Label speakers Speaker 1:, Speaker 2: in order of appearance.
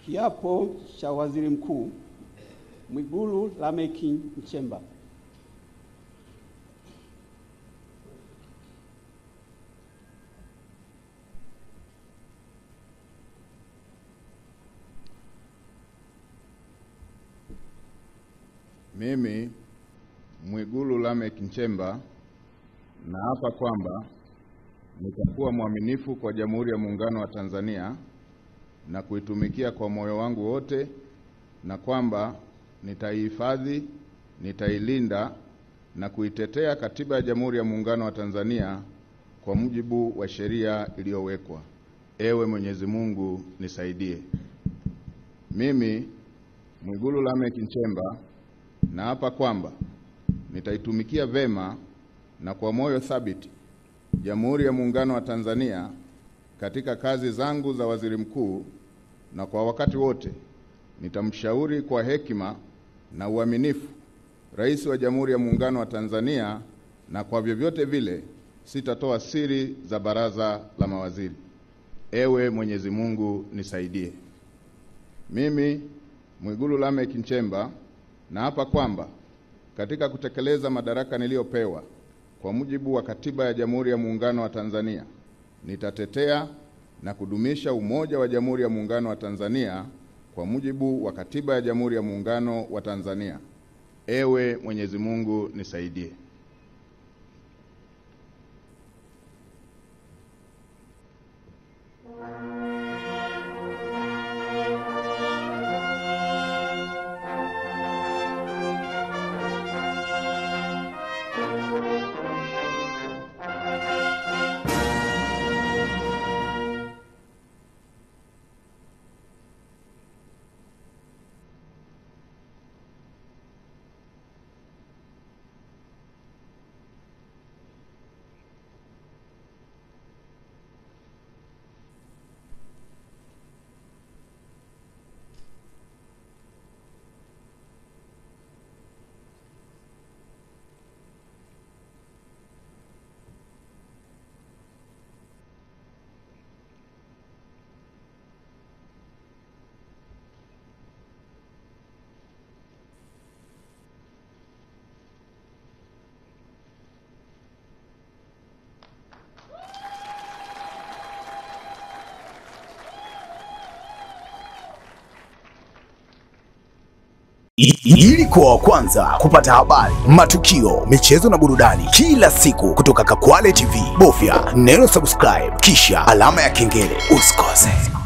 Speaker 1: Kiapo cha Waziri Mkuu Mwigulu Lameck Nchemba.
Speaker 2: Mimi Mwigulu Lameck Nchemba naapa kwamba nitakuwa mwaminifu kwa Jamhuri ya Muungano wa Tanzania na kuitumikia kwa moyo wangu wote, na kwamba nitaihifadhi, nitailinda na kuitetea Katiba ya Jamhuri ya Muungano wa Tanzania kwa mujibu wa sheria iliyowekwa. Ewe Mwenyezi Mungu nisaidie. Mimi Mwigulu Lameck Nchemba naapa kwamba nitaitumikia vema na kwa moyo thabiti Jamhuri ya Muungano wa Tanzania katika kazi zangu za waziri mkuu, na kwa wakati wote nitamshauri kwa hekima na uaminifu Rais wa Jamhuri ya Muungano wa Tanzania, na kwa vyovyote vile sitatoa siri za baraza la mawaziri. Ewe Mwenyezi Mungu nisaidie. Mimi Mwigulu Lameck Nchemba naapa kwamba katika kutekeleza madaraka niliyopewa kwa mujibu wa Katiba ya Jamhuri ya Muungano wa Tanzania, nitatetea na kudumisha umoja wa Jamhuri ya Muungano wa Tanzania kwa mujibu wa Katiba ya Jamhuri ya Muungano wa Tanzania. Ewe Mwenyezi Mungu nisaidie.
Speaker 3: Ili kuwa wa kwanza kupata habari, matukio, michezo na burudani kila siku kutoka Kakwale TV, bofya neno subscribe kisha alama ya kengele. Usikose.